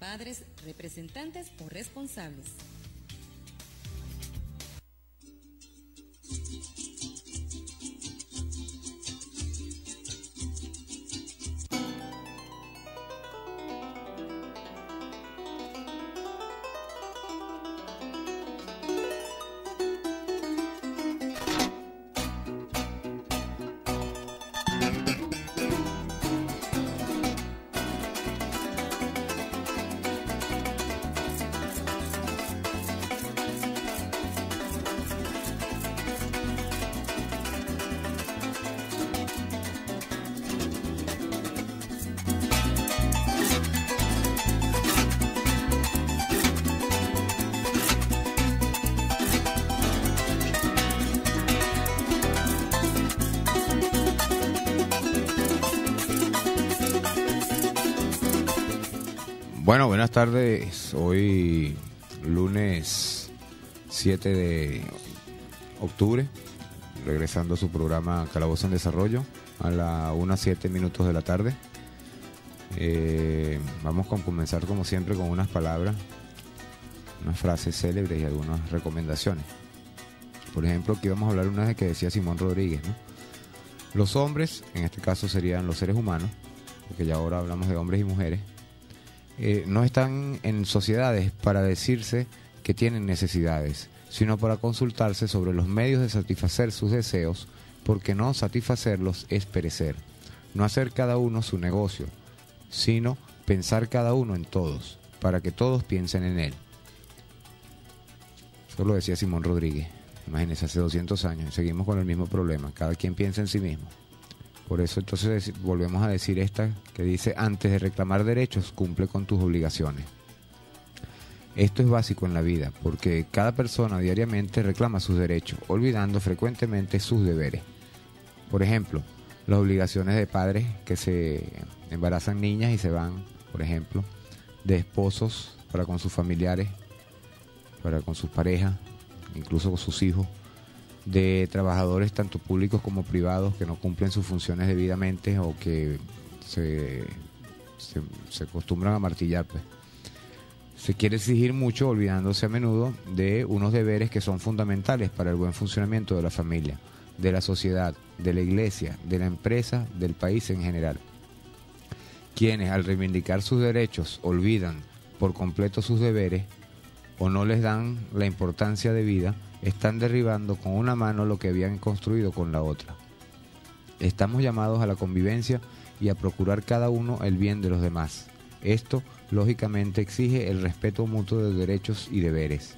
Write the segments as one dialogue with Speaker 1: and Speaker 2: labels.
Speaker 1: padres, representantes o responsables.
Speaker 2: Bueno, buenas tardes. Hoy lunes 7 de octubre, regresando a su programa Calabozo en Desarrollo a las 1:07 de la tarde. Vamos a comenzar como siempre con unas palabras, unas frases célebres y algunas recomendaciones. Por ejemplo, aquí vamos a hablar una vez que decía Simón Rodríguez, ¿no? Los hombres, en este caso serían los seres humanos, porque ya ahora hablamos de hombres y mujeres, no están en sociedades para decirse que tienen necesidades, sino para consultarse sobre los medios de satisfacer sus deseos, porque no satisfacerlos es perecer. No hacer cada uno su negocio, sino pensar cada uno en todos, para que todos piensen en él. Eso lo decía Simón Rodríguez. Imagínense, hace 200 años, seguimos con el mismo problema, cada quien piensa en sí mismo. Por eso entonces volvemos a decir esta que dice: antes de reclamar derechos, cumple con tus obligaciones. Esto es básico en la vida, porque cada persona diariamente reclama sus derechos, olvidando frecuentemente sus deberes. Por ejemplo, las obligaciones de padres que se embarazan niñas y se van, por ejemplo, de esposos para con sus familiares, para con sus parejas, incluso con sus hijos, de trabajadores tanto públicos como privados que no cumplen sus funciones debidamente o que se acostumbran a martillar, pues. Se quiere exigir mucho, olvidándose a menudo de unos deberes que son fundamentales para el buen funcionamiento de la familia, de la sociedad, de la iglesia, de la empresa, del país en general. Quienes, al reivindicar sus derechos, olvidan por completo sus deberes o no les dan la importancia debida, están derribando con una mano lo que habían construido con la otra. Estamos llamados a la convivencia y a procurar cada uno el bien de los demás. Esto, lógicamente, exige el respeto mutuo de derechos y deberes.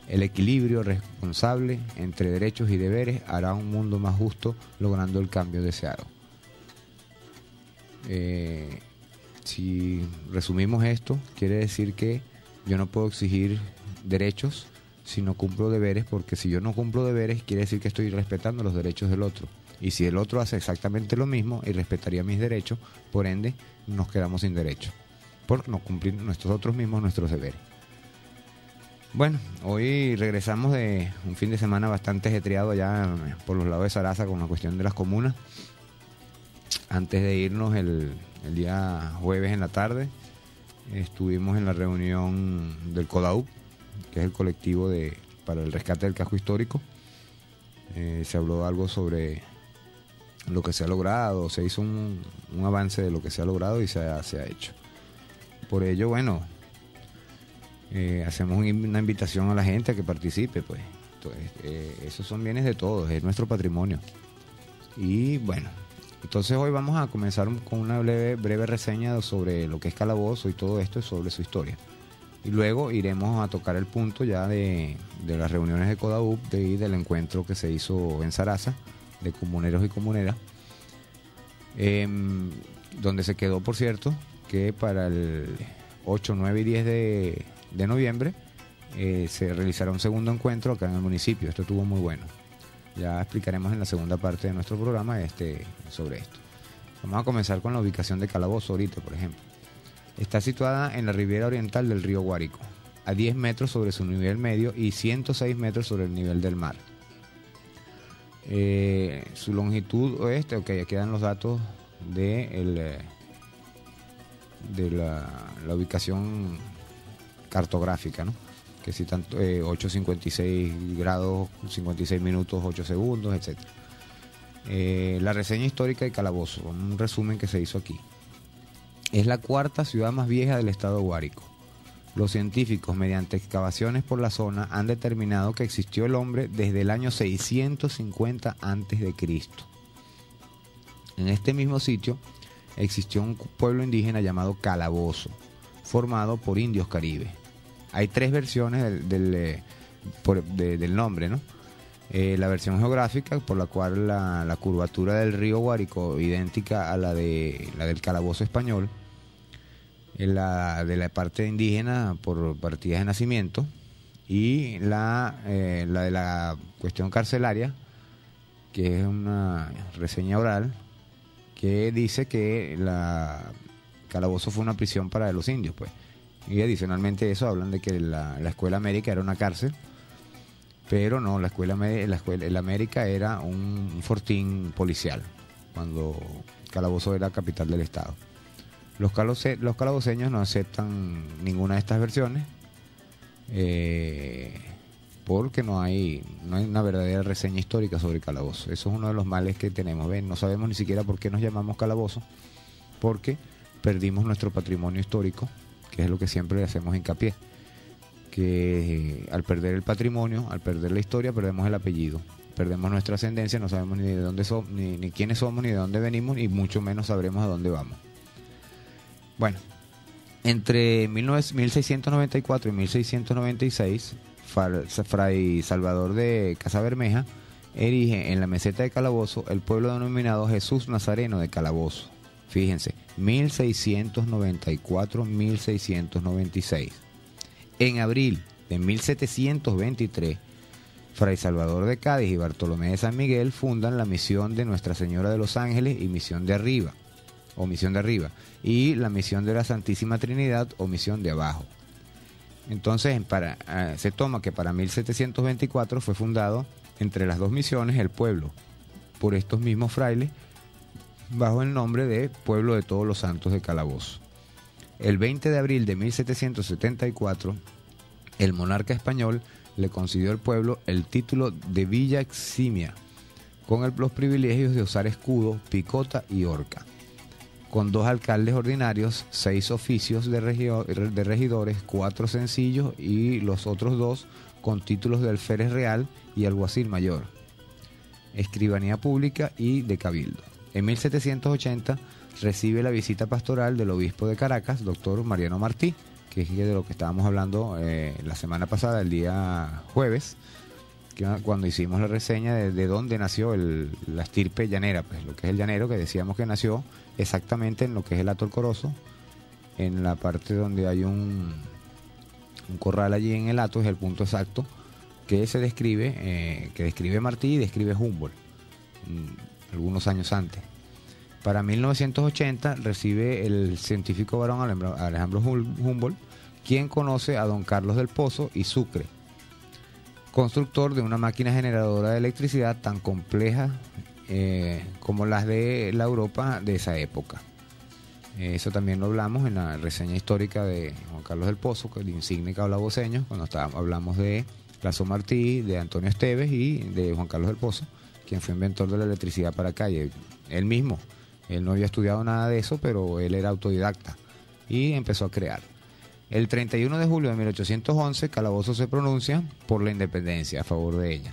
Speaker 2: El equilibrio responsable entre derechos y deberes hará un mundo más justo, logrando el cambio deseado. Si resumimos esto, quiere decir que yo no puedo exigir derechos si no cumplo deberes, porque si yo no cumplo deberes quiere decir que estoy respetando los derechos del otro, y si el otro hace exactamente lo mismo y respetaría mis derechos, por ende nos quedamos sin derechos por no cumplir nosotros mismos nuestros deberes. Bueno, hoy regresamos de un fin de semana bastante ajetreado allá por los lados de Saraza con la cuestión de las comunas. Antes de irnos el día jueves en la tarde estuvimos en la reunión del CODAUP, que es el colectivo para el rescate del casco histórico. Se habló algo sobre lo que se ha logrado, se hizo un avance de lo que se ha logrado y se ha hecho. Por ello, bueno, hacemos una invitación a la gente a que participe, pues. Entonces, esos son bienes de todos, es nuestro patrimonio. Y bueno, entonces hoy vamos a comenzar con una breve reseña sobre lo que es Calabozo y todo esto, sobre su historia. Y luego iremos a tocar el punto ya de las reuniones de CODAUP y del encuentro que se hizo en Saraza, de comuneros y comuneras, donde se quedó, por cierto, que para el 8, 9 y 10 de noviembre se realizará un segundo encuentro acá en el municipio. Esto estuvo muy bueno. Ya explicaremos en la segunda parte de nuestro programa sobre esto. Vamos a comenzar con la ubicación de Calabozo ahorita, por ejemplo. Está situada en la ribera oriental del río Guárico, a 10 metros sobre su nivel medio y 106 metros sobre el nivel del mar. Su longitud oeste, ok, aquí dan los datos del de la ubicación cartográfica, ¿no? Que si tanto 8:56 grados, 56 minutos, 8 segundos, etc. La reseña histórica de Calabozo, un resumen que se hizo aquí. Es la cuarta ciudad más vieja del estado de Guárico. Los científicos, mediante excavaciones por la zona, han determinado que existió el hombre desde el año 650 a.C. En este mismo sitio existió un pueblo indígena llamado Calabozo, formado por indios caribes. Hay tres versiones del nombre, ¿no? La versión geográfica, por la cual la curvatura del río Guárico, idéntica a la del Calabozo español, la de la parte indígena por partidas de nacimiento, y la de la cuestión carcelaria, que es una reseña oral que dice que Calabozo fue una prisión para los indios, pues. Y adicionalmente eso hablan de que la Escuela América era una cárcel, pero no, la América era un fortín policial, cuando Calabozo era capital del estado. Los calaboceños no aceptan ninguna de estas versiones, porque no hay una verdadera reseña histórica sobre Calabozo. Eso es uno de los males que tenemos. ¿Ven? No sabemos ni siquiera por qué nos llamamos Calabozo, porque perdimos nuestro patrimonio histórico, que es lo que siempre le hacemos hincapié, que al perder el patrimonio, al perder la historia, perdemos el apellido, perdemos nuestra ascendencia, no sabemos ni de dónde somos, ni quiénes somos, ni de dónde venimos, y mucho menos sabremos a dónde vamos. Bueno, entre 1694 y 1696, Fray Salvador de Casabermeja erige en la meseta de Calabozo el pueblo denominado Jesús Nazareno de Calabozo. Fíjense, 1694-1696. En abril de 1723, Fray Salvador de Cádiz y Bartolomé de San Miguel fundan la misión de Nuestra Señora de los Ángeles y Misión de Arriba, y la misión de la Santísima Trinidad o Misión de Abajo. Entonces se toma que para 1724 fue fundado entre las dos misiones el pueblo por estos mismos frailes, bajo el nombre de Pueblo de Todos los Santos de Calabozo. El 20 de abril de 1774, el monarca español le concedió al pueblo el título de Villa Eximia, con los privilegios de usar escudo, picota y horca, con 2 alcaldes ordinarios, 6 oficios de regidores, 4 sencillos y los otros 2 con títulos de alférez real y alguacil mayor, escribanía pública y de cabildo. En 1780 recibe la visita pastoral del obispo de Caracas, doctor Mariano Martí, que es de lo que estábamos hablando la semana pasada, el día jueves, cuando hicimos la reseña de dónde nació la estirpe llanera, pues lo que es el llanero, que decíamos que nació exactamente en lo que es el Hato del Corozo, en la parte donde hay un corral allí en el Hato, es el punto exacto que se describe, que describe Martí y describe Humboldt algunos años antes. Para 1980 recibe el científico varón Alejandro Humboldt, quien conoce a don Carlos del Pozo y Sucre, constructor de una máquina generadora de electricidad tan compleja como las de la Europa de esa época. Eso también lo hablamos en la reseña histórica de Juan Carlos del Pozo, el insigne calaboceño, cuando hablamos de Lazo Martí, de Antonio Esteves y de Juan Carlos del Pozo, quien fue inventor de la electricidad para calle. Él no había estudiado nada de eso, pero él era autodidacta y empezó a crear. El 31 de julio de 1811, Calabozo se pronuncia por la independencia, a favor de ella.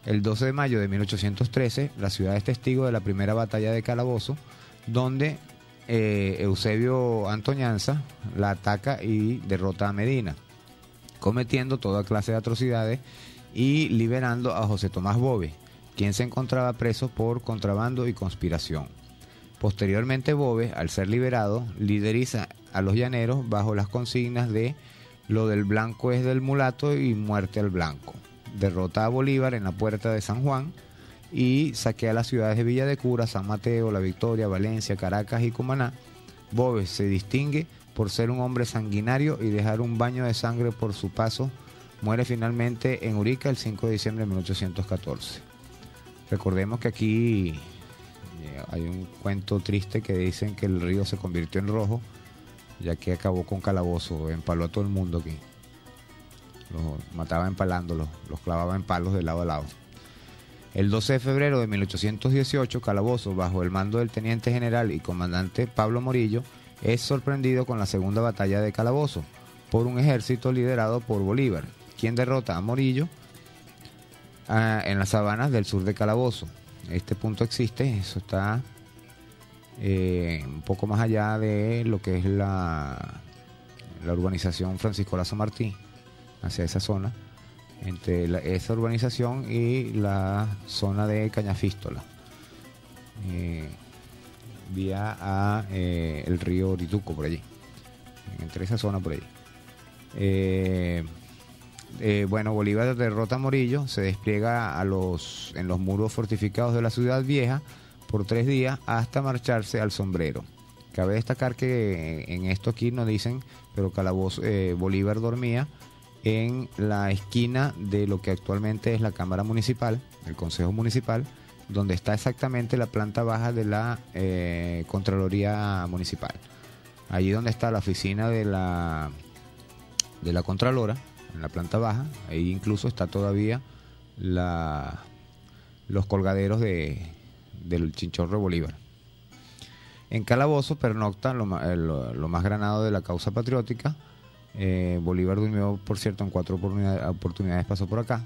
Speaker 2: El 12 de mayo de 1813, la ciudad es testigo de la primera batalla de Calabozo, donde Eusebio Antoñanza la ataca y derrota a Medina, cometiendo toda clase de atrocidades y liberando a José Tomás Bove, quien se encontraba preso por contrabando y conspiración. Posteriormente, Bove, al ser liberado, lideriza a los llaneros bajo las consignas de lo del blanco es del mulato y muerte al blanco. Derrota a Bolívar en la Puerta de San Juan y saquea las ciudades de Villa de Cura, San Mateo, La Victoria, Valencia, Caracas y Cumaná. Bove se distingue por ser un hombre sanguinario y dejar un baño de sangre por su paso. Muere finalmente en Urica el 5 de diciembre de 1814. Recordemos que aquí hay un cuento triste que dicen que el río se convirtió en rojo ya que acabó con Calabozo, empaló a todo el mundo aquí. Los mataba empalándolos, los clavaba en palos de lado a lado. El 12 de febrero de 1818, Calabozo, bajo el mando del teniente general y comandante Pablo Morillo, es sorprendido con la segunda batalla de Calabozo por un ejército liderado por Bolívar, quien derrota a Morillo en las sabanas del sur de Calabozo. Este punto existe, eso está un poco más allá de lo que es la urbanización Francisco Lazo Martí, hacia esa zona, entre esa urbanización y la zona de Cañafístola, vía a el río Orituco, por allí, entre esa zona por allí. Bueno, Bolívar derrota a Morillo, se despliega en los muros fortificados de la Ciudad Vieja por 3 días hasta marcharse al Sombrero. Cabe destacar que en esto aquí nos dicen, pero Bolívar dormía en la esquina de lo que actualmente es la Cámara Municipal, el Consejo Municipal, donde está exactamente la planta baja de la Contraloría Municipal. Allí donde está la oficina de la Contralora, en la planta baja, ahí incluso está todavía los colgaderos del Chinchorro Bolívar. En Calabozo pernocta lo más granado de la causa patriótica. Bolívar durmió, por cierto, en 4 oportunidades pasó por acá.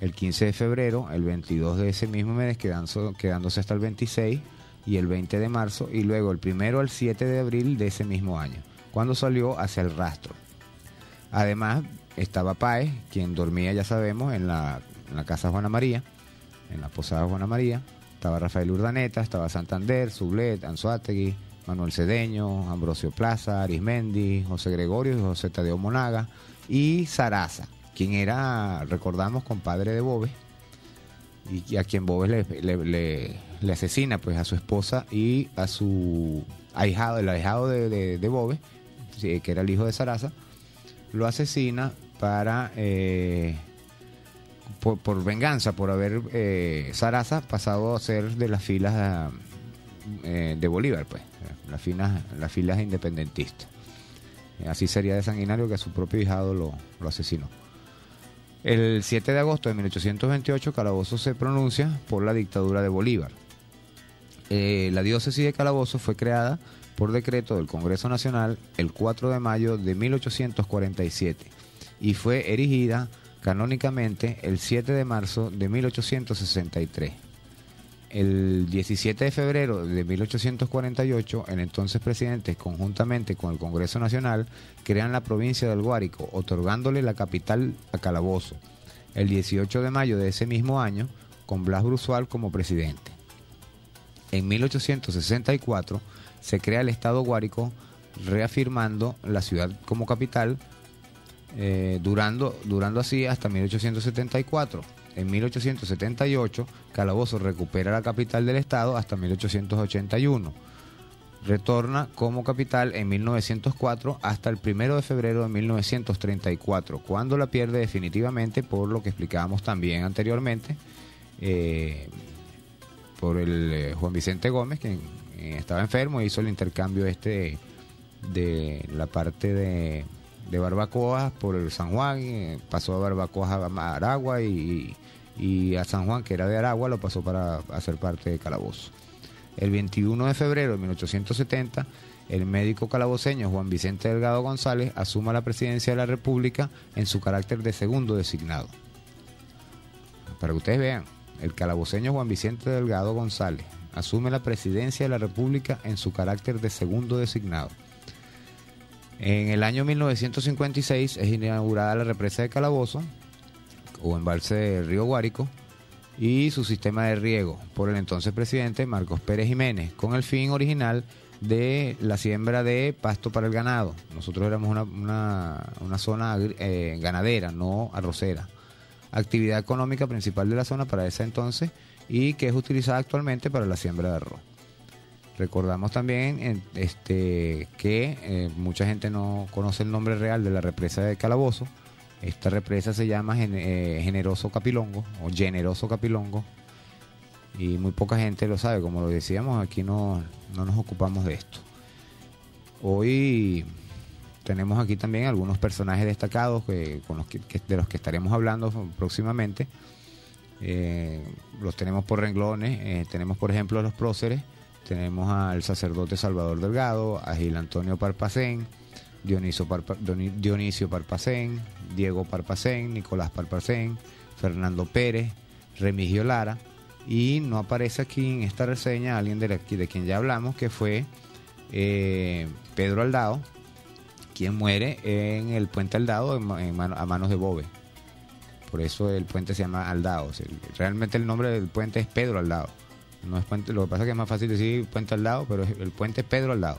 Speaker 2: El 15 de febrero, el 22 de ese mismo mes, quedándose hasta el 26, y el 20 de marzo, y luego el 1 al 7 de abril de ese mismo año, cuando salió hacia el rastro. Además, estaba Páez, quien dormía, ya sabemos, en la casa Juana María, en la posada Juana María. Estaba Rafael Urdaneta, estaba Santander, Sublet, Anzoátegui, Manuel Cedeño, Ambrosio Plaza, Arismendi, José Gregorio y José Tadeo Monaga, y Saraza, quien era, recordamos, compadre de Boves, y a quien Boves le asesina pues a su esposa y a su ahijado, el ahijado de Boves, que era el hijo de Saraza, lo asesina para por venganza, por haber Saraza pasado a ser de las filas de Bolívar, pues, las filas independentistas. Así sería de sanguinario que a su propio hijado lo asesinó. El 7 de agosto de 1828, Calabozo se pronuncia por la dictadura de Bolívar. La diócesis de Calabozo fue creada por decreto del Congreso Nacional el 4 de mayo de 1847 y fue erigida canónicamente el 7 de marzo de 1863. El 17 de febrero de 1848, el entonces presidente, conjuntamente con el Congreso Nacional, crean la provincia del Guárico, otorgándole la capital a Calabozo. El 18 de mayo de ese mismo año, con Blas Bruzual como presidente. En 1864 se crea el Estado Guárico, reafirmando la ciudad como capital, durando así hasta 1874. En 1878, Calabozo recupera la capital del estado hasta 1881. Retorna como capital en 1904 hasta el 1 de febrero de 1934, cuando la pierde definitivamente por lo que explicábamos también anteriormente, por el Juan Vicente Gómez, que estaba enfermo e hizo el intercambio de la parte de Barbacoas por el San Juan, pasó a Barbacoas a Aragua y a San Juan, que era de Aragua, lo pasó para hacer parte de Calabozo. El 21 de febrero de 1870, el médico calaboceño Juan Vicente Delgado González asume la presidencia de la República en su carácter de segundo designado. Para que ustedes vean, el calaboceño Juan Vicente Delgado González asume la presidencia de la República en su carácter de segundo designado. En el año 1956 es inaugurada la represa de Calabozo, o embalse del río Guárico, y su sistema de riego por el entonces presidente Marcos Pérez Jiménez, con el fin original de la siembra de pasto para el ganado. Nosotros éramos una zona ganadera, no arrocera. Actividad económica principal de la zona para ese entonces y que es utilizada actualmente para la siembra de arroz. Recordamos también que mucha gente no conoce el nombre real de la represa de Calabozo. Esta represa se llama Generoso Capilongo o Generoso Capilongo y muy poca gente lo sabe. Como lo decíamos, aquí no nos ocupamos de esto. Hoy tenemos aquí también algunos personajes destacados de los que estaremos hablando próximamente. Los tenemos por renglones. Tenemos, por ejemplo, a los próceres. Tenemos al sacerdote Salvador Delgado, a Gil Antonio Parpacén, Dionisio Parpacén, Diego Parpacén, Nicolás Parpacén, Fernando Pérez, Remigio Lara, y no aparece aquí en esta reseña alguien de quien ya hablamos, que fue Pedro Aldao, quien muere en el puente Aldao a manos de Bove. Por eso el puente se llama Aldao. Realmente el nombre del puente es Pedro Aldao. No es puente, lo que pasa es que es más fácil decir puente Aldao, pero el puente es Pedro Aldao.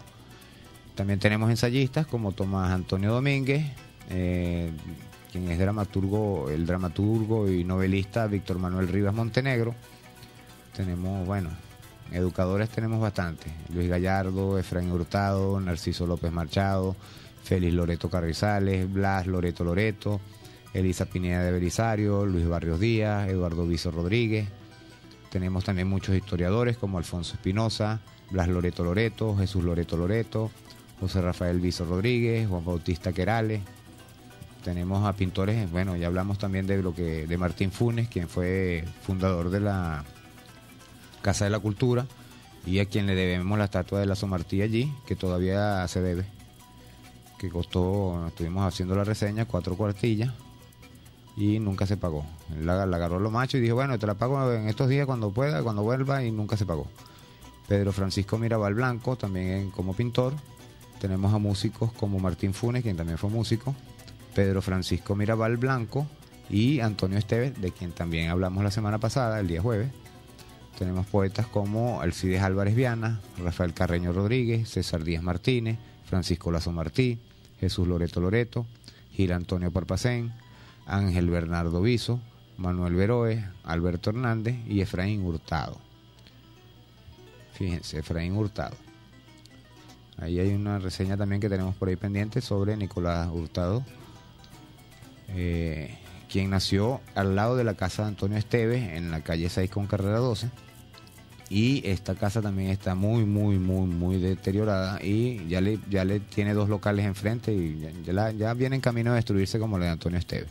Speaker 2: También tenemos ensayistas como Tomás Antonio Domínguez, quien es el dramaturgo y novelista Víctor Manuel Rivas Montenegro. Tenemos, educadores tenemos bastante: Luis Gallardo, Efraín Hurtado, Narciso López Machado, Félix Loreto Carrizales, Blas Loreto, Elisa Pineda de Belisario, Luis Barrios Díaz, Eduardo Viso Rodríguez. Tenemos también muchos historiadores como Alfonso Espinosa, Blas Loreto, Jesús Loreto, José Rafael Viso Rodríguez, Juan Bautista Querales. Tenemos a pintores, ya hablamos también de Martín Funes, quien fue fundador de la Casa de la Cultura y a quien le debemos la estatua de la Somartí allí, que todavía se debe, que costó, estuvimos haciendo la reseña, 4 cuartillas y nunca se pagó. La agarró lo macho y dijo, te la pago en estos días cuando pueda, cuando vuelva, y nunca se pagó. Pedro Francisco Mirabal Blanco, también como pintor. Tenemos a músicos como Martín Funes, quien también fue músico, Pedro Francisco Mirabal Blanco y Antonio Esteves, de quien también hablamos la semana pasada, el día jueves. Tenemos poetas como Alcides Álvarez Viana, Rafael Carreño Rodríguez, César Díaz Martínez, Francisco Lazo Martí, Jesús Loreto, Gil Antonio Parpacén, Ángel Bernardo Viso, Manuel Veroes, Alberto Hernández y Efraín Hurtado. Fíjense, Efraín Hurtado. Ahí hay una reseña también que tenemos por ahí pendiente sobre Nicolás Hurtado, quien nació al lado de la casa de Antonio Esteves en la calle 6 con carrera 12. Y esta casa también está muy deteriorada y ya le tiene 2 locales enfrente y ya viene en camino a destruirse como la de Antonio Esteves.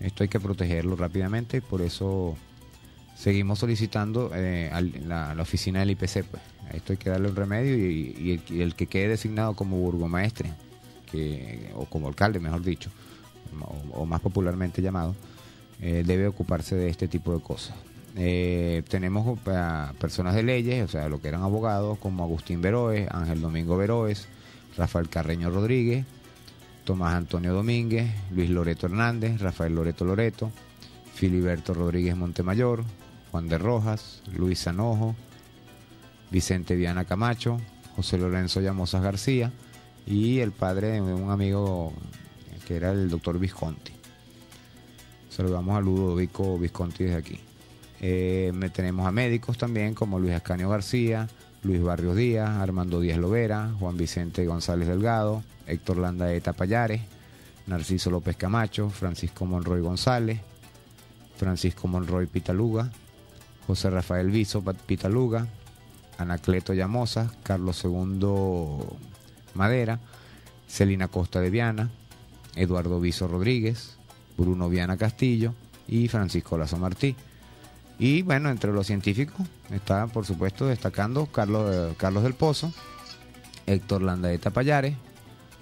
Speaker 2: Esto hay que protegerlo rápidamente y por eso seguimos solicitando la oficina del IPC. Pues. A esto hay que darle un remedio y el que quede designado como burgomaestre, o como alcalde, mejor dicho, o más popularmente llamado, debe ocuparse de este tipo de cosas. Tenemos personas de leyes, o sea, lo que eran abogados, como Agustín Veroes, Ángel Domingo Veroes, Rafael Carreño Rodríguez, Tomás Antonio Domínguez, Luis Loreto Hernández, Rafael Loreto, Filiberto Rodríguez Montemayor, Juan de Rojas, Luis Sanojo, Vicente Viana Camacho, José Lorenzo Llamosas García y el padre de un amigo que era el doctor Visconti. Saludamos a Ludovico Visconti desde aquí. Tenemos a médicos también como Luis Ascanio García, Luis Barrios Díaz, Armando Díaz Lovera, Juan Vicente González Delgado, Héctor Landaeta Payares, Narciso López Camacho, Francisco Monroy González, Francisco Monroy Pitaluga, José Rafael Viso Pitaluga, Anacleto Llamosa, Carlos II Madera, Celina Costa de Viana, Eduardo Viso Rodríguez, Bruno Viana Castillo y Francisco Lazo Martí. Y entre los científicos está, por supuesto, destacando Carlos del Pozo, Héctor Landaeta Payares,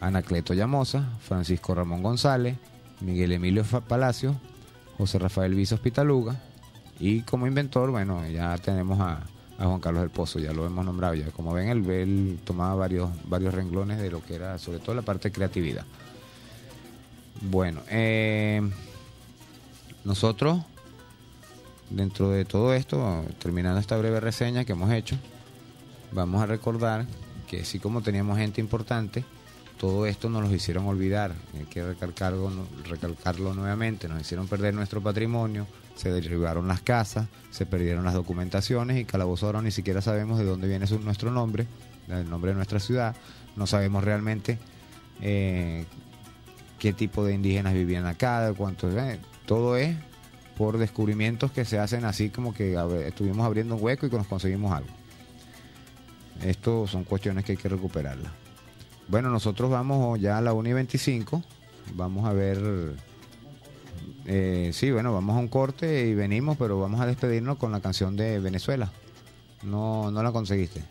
Speaker 2: Anacleto Llamosa, Francisco Ramón González, Miguel Emilio Palacio, José Rafael Viso Pitaluga, y como inventor, ya tenemos a Juan Carlos del Pozo, ya lo hemos nombrado ya. Como ven, él tomaba varios renglones de lo que era, sobre todo la parte de creatividad. Nosotros, dentro de todo esto, terminando esta breve reseña que hemos hecho, vamos a recordar que así como teníamos gente importante, todo esto nos lo hicieron olvidar. Hay que recalcarlo nuevamente. Nos hicieron perder nuestro patrimonio, se derribaron las casas, se perdieron las documentaciones y Calabozo ahora ni siquiera sabemos de dónde viene nuestro nombre, el nombre de nuestra ciudad. No sabemos realmente qué tipo de indígenas vivían acá, cuántos. Todo es por descubrimientos que se hacen así como que estuvimos abriendo un hueco y que nos conseguimos algo. Esto son cuestiones que hay que recuperarlas. Bueno, nosotros vamos ya a la 1:25. Vamos a ver. Sí, bueno, vamos a un corte y venimos, pero vamos a despedirnos con la canción de Venezuela. No la conseguiste.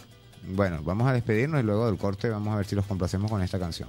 Speaker 2: Bueno, vamos a despedirnos y luego del corte vamos a ver si los complacemos con esta canción.